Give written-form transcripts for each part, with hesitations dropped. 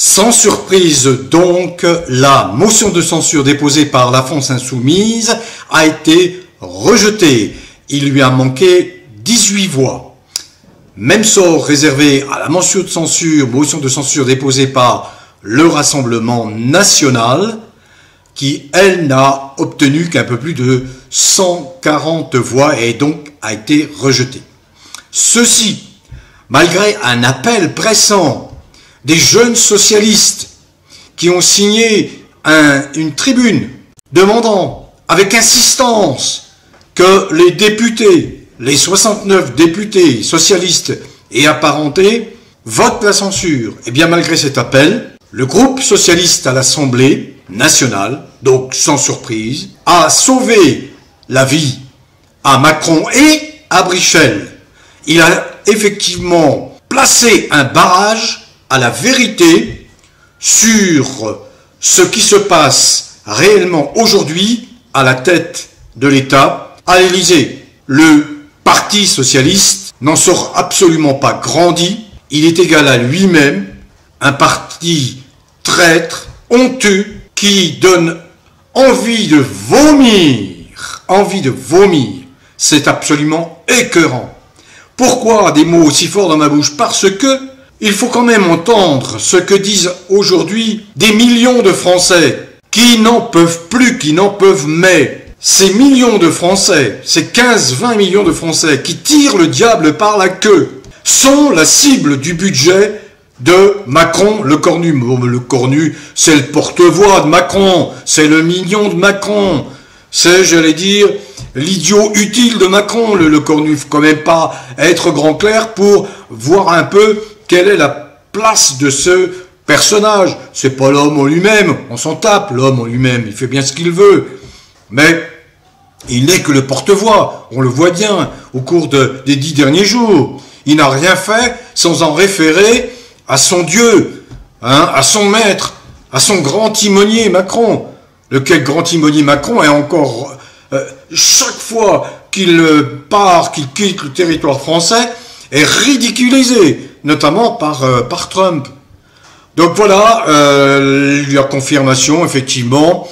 Sans surprise donc, la motion de censure déposée par la France Insoumise a été rejetée. Il lui a manqué 18 voix. Même sort réservé à la motion de censure déposée par le Rassemblement National, qui, elle, n'a obtenu qu'un peu plus de 140 voix et donc a été rejetée. Ceci, malgré un appel pressant des jeunes socialistes qui ont signé une tribune demandant avec insistance que les députés, les 69 députés socialistes et apparentés votent la censure. Et bien malgré cet appel, le groupe socialiste à l'Assemblée nationale, donc sans surprise, a sauvé la vie à Macron et à Brichel. Il a effectivement placé un barrage à la vérité sur ce qui se passe réellement aujourd'hui à la tête de l'État, à l'Élysée. Le Parti socialiste n'en sort absolument pas grandi, il est égal à lui-même, un parti traître, honteux, qui donne envie de vomir, c'est absolument écœurant. Pourquoi des mots aussi forts dans ma bouche? Parce que il faut quand même entendre ce que disent aujourd'hui des millions de Français qui n'en peuvent plus, qui n'en peuvent mais. Ces millions de Français, ces 15-20 millions de Français qui tirent le diable par la queue, sont la cible du budget de Macron, le cornu. Le cornu, c'est le porte-voix de Macron, c'est le mignon de Macron, c'est, j'allais dire, l'idiot utile de Macron, le cornu. Il ne faut quand même pas être grand clair pour voir un peu quelle est la place de ce personnage. C'est pas l'homme en lui-même, on s'en tape, l'homme en lui-même, il fait bien ce qu'il veut. Mais il n'est que le porte-voix, on le voit bien au cours des 10 derniers jours. Il n'a rien fait sans en référer à son Dieu, à son maître, à son grand timonier Macron. Lequel grand timonier Macron est encore, chaque fois qu'il part, qu'il quitte le territoire français, est ridiculisé, notamment par Trump. Donc voilà, il y a confirmation effectivement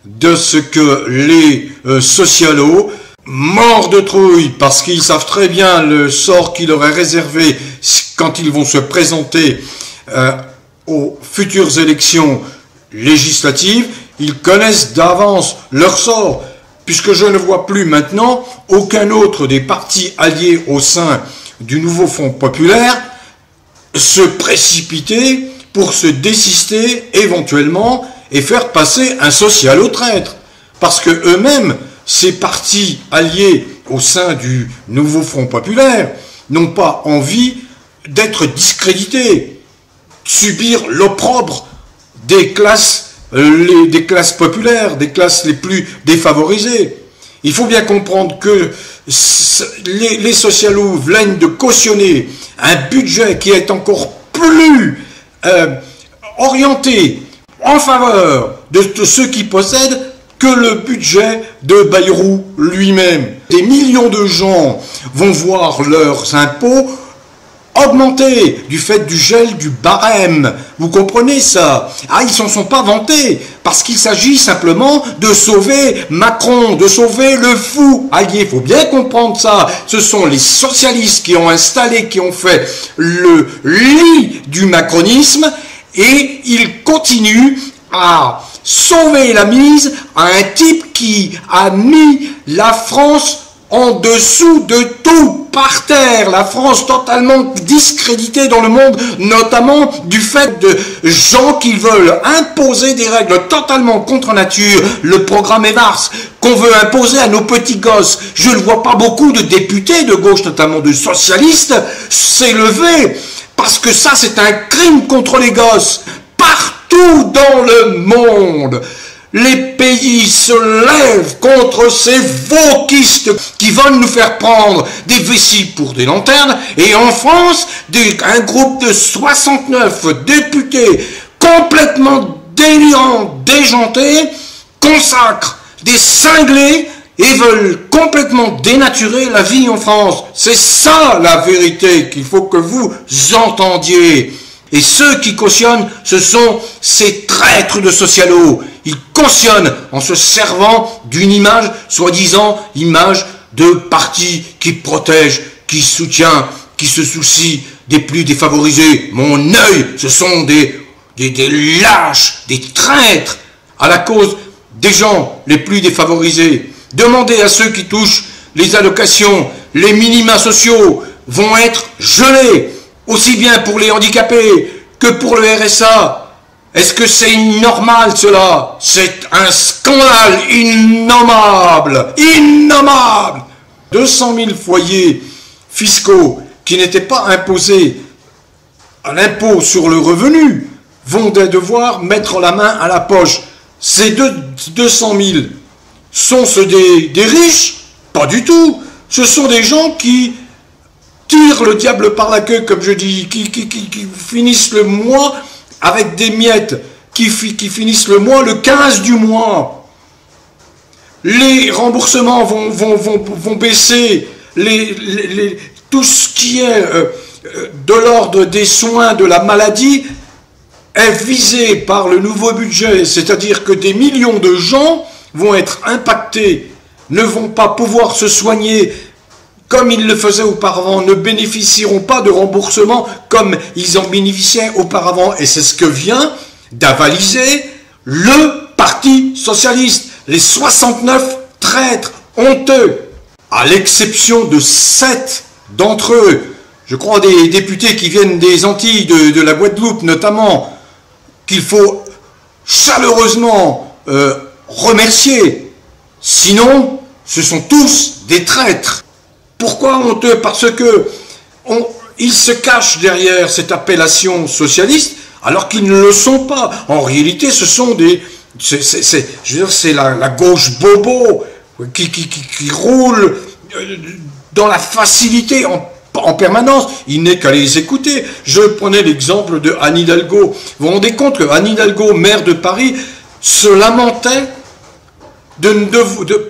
de ce que les socialos, morts de trouille, parce qu'ils savent très bien le sort qui leur est réservé quand ils vont se présenter aux futures élections législatives, ils connaissent d'avance leur sort, puisque je ne vois plus maintenant aucun autre des partis alliés au sein du nouveau Front populaire se précipiter pour se désister éventuellement et faire passer un social au traître. Parce que eux-mêmes, ces partis alliés au sein du nouveau Front populaire, n'ont pas envie d'être discrédités, subir l'opprobre des classes populaires, des classes les plus défavorisées. Il faut bien comprendre que les socialos viennent de cautionner un budget qui est encore plus orienté en faveur de ceux qui possèdent que le budget de Bayrou lui-même. Des millions de gens vont voir leurs impôts augmenter du fait du gel du barème. Vous comprenez ça? Ah, ils s'en sont pas vantés, parce qu'il s'agit simplement de sauver Macron, de sauver le fou allié. Il faut bien comprendre ça. Ce sont les socialistes qui ont installé, qui ont fait le lit du macronisme, et ils continuent à sauver la mise à un type qui a mis la France en dessous de tout, par terre, la France totalement discréditée dans le monde, notamment du fait de gens qui veulent imposer des règles totalement contre nature, le programme EVARS, qu'on veut imposer à nos petits gosses. Je ne vois pas beaucoup de députés de gauche, notamment de socialistes, s'élever, parce que ça c'est un crime contre les gosses. Partout dans le monde, les pays se lèvent contre ces wokistes qui veulent nous faire prendre des vessies pour des lanternes. Et en France, un groupe de 69 députés complètement délirants, déjantés, consacrent des cinglés et veulent complètement dénaturer la vie en France. C'est ça la vérité qu'il faut que vous entendiez. Et ceux qui cautionnent, ce sont ces traîtres de socialos. Ils cautionnent en se servant d'une image, soi-disant image de parti qui protège, qui soutient, qui se soucie des plus défavorisés. Mon œil, ce sont des lâches, des traîtres à la cause des gens les plus défavorisés. Demandez à ceux qui touchent les allocations, les minima sociaux vont être gelés, aussi bien pour les handicapés que pour le RSA. Est-ce que c'est normal cela? C'est un scandale innommable, innommable. 200 000 foyers fiscaux qui n'étaient pas imposés à l'impôt sur le revenu vont devoir mettre la main à la poche. Ces 200 000 sont-ce des riches? Pas du tout. Ce sont des gens qui tirent le diable par la queue, comme je dis, qui finissent le mois avec des miettes, qui finissent le mois le 15 du mois. Les remboursements vont baisser, tout ce qui est de l'ordre des soins de la maladie est visé par le nouveau budget, c'est-à-dire que des millions de gens vont être impactés, ne vont pas pouvoir se soigner comme ils le faisaient auparavant, ne bénéficieront pas de remboursement comme ils en bénéficiaient auparavant. Et c'est ce que vient d'avaliser le Parti socialiste. Les 69 traîtres honteux, à l'exception de 7 d'entre eux, je crois des députés qui viennent des Antilles, de la Guadeloupe notamment, qu'il faut chaleureusement remercier. Sinon, ce sont tous des traîtres. Pourquoi honteux? Parce que ils se cachent derrière cette appellation socialiste alors qu'ils ne le sont pas. En réalité, ce sont c'est la gauche bobo qui roule dans la facilité en permanence. Il n'est qu'à les écouter. Je prenais l'exemple de Anne Hidalgo. Vous vous rendez compte que Anne Hidalgo, maire de Paris, se lamentait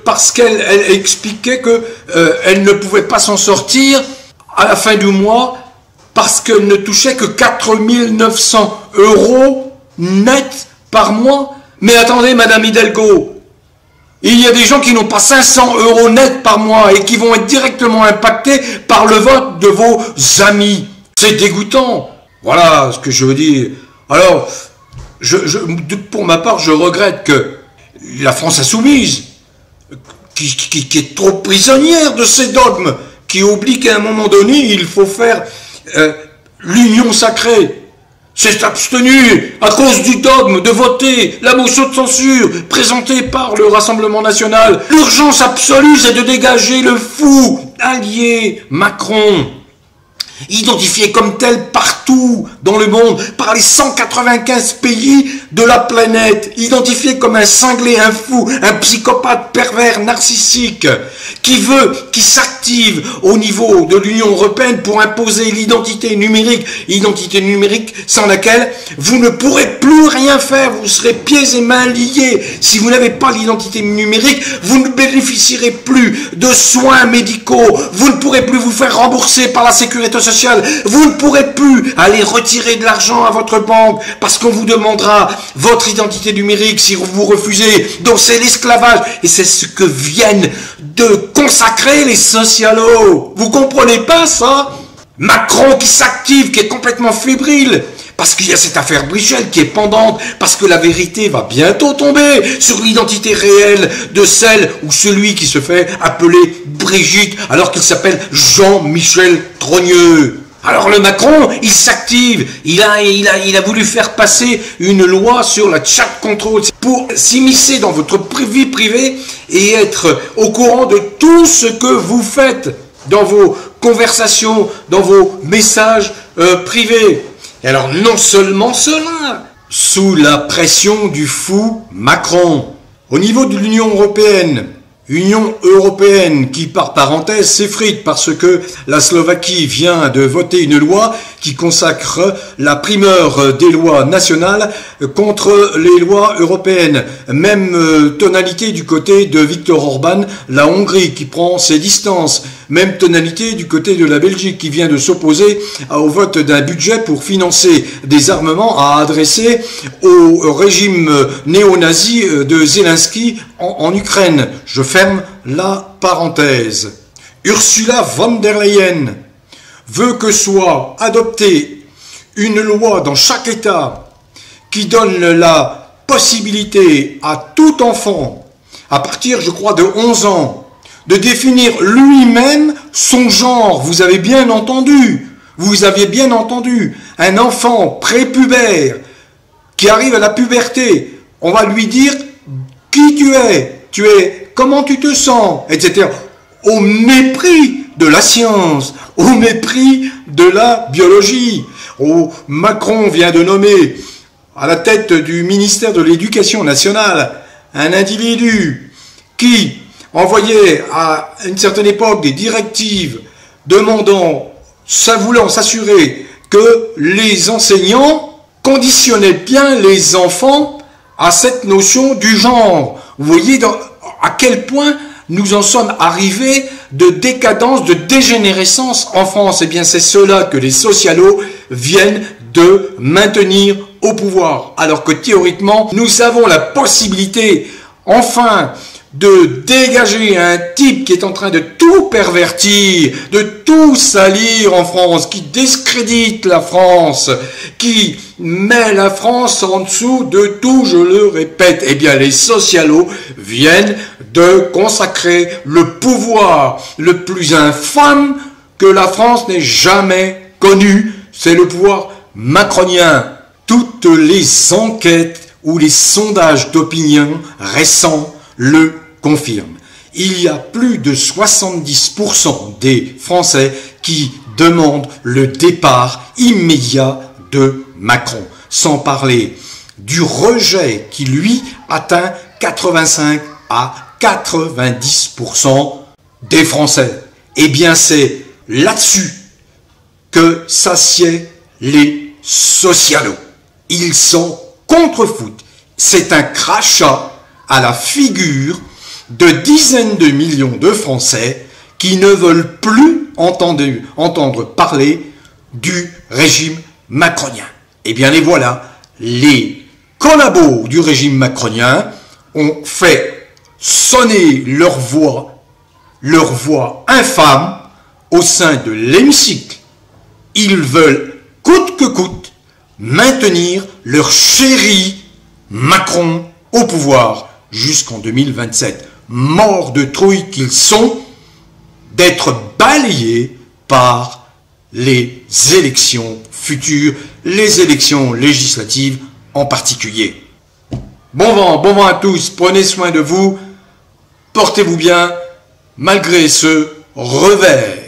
parce qu'elle expliquait qu'elle ne pouvait pas s'en sortir à la fin du mois parce qu'elle ne touchait que 4 900 € net par mois. Mais attendez, Madame Hidalgo, il y a des gens qui n'ont pas 500 € net par mois et qui vont être directement impactés par le vote de vos amis. C'est dégoûtant. Voilà ce que je veux dire. Alors, pour ma part, je regrette que la France insoumise, qui est trop prisonnière de ses dogmes, qui oublie qu'à un moment donné, il faut faire l'union sacrée, s'est abstenue à cause du dogme de voter la motion de censure présentée par le Rassemblement national. L'urgence absolue, c'est de dégager le fou allié Macron, identifié comme tel partout dans le monde, par les 195 pays de la planète, identifié comme un cinglé, un fou, un psychopathe pervers narcissique, qui s'active au niveau de l'Union européenne pour imposer l'identité numérique sans laquelle vous ne pourrez plus rien faire, vous serez pieds et mains liés. Si vous n'avez pas l'identité numérique, vous ne bénéficierez plus de soins médicaux, vous ne pourrez plus vous faire rembourser par la sécurité sociale, vous ne pourrez plus aller retirer de l'argent à votre banque parce qu'on vous demandera votre identité numérique si vous refusez. Donc c'est l'esclavage et c'est ce que viennent de consacrer les socialos. Vous comprenez pas ça? Macron qui s'active, qui est complètement fébrile parce qu'il y a cette affaire Brichel qui est pendante, parce que la vérité va bientôt tomber sur l'identité réelle de celle ou celui qui se fait appeler Brigitte alors qu'il s'appelle Jean-Michel Trogneux. Alors le Macron, il s'active, il a voulu faire passer une loi sur la chat control pour s'immiscer dans votre vie privée et être au courant de tout ce que vous faites dans vos conversations, dans vos messages privés. Et alors non seulement cela, sous la pression du fou Macron, au niveau de l'Union européenne, Union européenne qui, par parenthèse, s'effrite parce que la Slovaquie vient de voter une loi qui consacre la primeur des lois nationales contre les lois européennes. Même tonalité du côté de Viktor Orban, la Hongrie qui prend ses distances. Même tonalité du côté de la Belgique qui vient de s'opposer au vote d'un budget pour financer des armements à adresser au régime néo-nazi de Zelensky en Ukraine. Je ferme la parenthèse. Ursula von der Leyen veut que soit adoptée une loi dans chaque État qui donne la possibilité à tout enfant, à partir, je crois, de 11 ans, de définir lui-même son genre. Vous avez bien entendu, un enfant prépubère qui arrive à la puberté, on va lui dire qui tu es, comment tu te sens, etc. Au mépris de la science, au mépris de la biologie. Macron vient de nommer à la tête du ministère de l'Éducation nationale un individu qui envoyait à une certaine époque des directives voulant s'assurer que les enseignants conditionnaient bien les enfants à cette notion du genre. Vous voyez à quel point nous en sommes arrivés de décadence, de dégénérescence en France. Eh bien, c'est cela que les socialos viennent de maintenir au pouvoir. Alors que théoriquement, nous avons la possibilité, enfin, de dégager un type qui est en train de tout pervertir, de tout salir en France, qui discrédite la France, qui met la France en dessous de tout, je le répète. Eh bien, les socialos viennent de consacrer le pouvoir le plus infâme que la France n'ait jamais connu. C'est le pouvoir macronien. Toutes les enquêtes ou les sondages d'opinion récents le confirment. Il y a plus de 70% des Français qui demandent le départ immédiat de Macron, sans parler du rejet qui, lui, atteint 85 à 90% des Français. Eh bien, c'est là-dessus que s'assiedent les socialos. Ils s'en contrefoutent. C'est un crachat à la figure de dizaines de millions de Français qui ne veulent plus entendre parler du régime macronien. Eh bien, les voilà, les collabos du régime macronien ont fait sonner leur voix infâme au sein de l'hémicycle. Ils veulent, coûte que coûte, maintenir leur chéri Macron au pouvoir jusqu'en 2027. Morts de trouille qu'ils sont d'être balayés par les élections futures, les élections législatives en particulier. Bon vent à tous, prenez soin de vous, portez-vous bien malgré ce revers.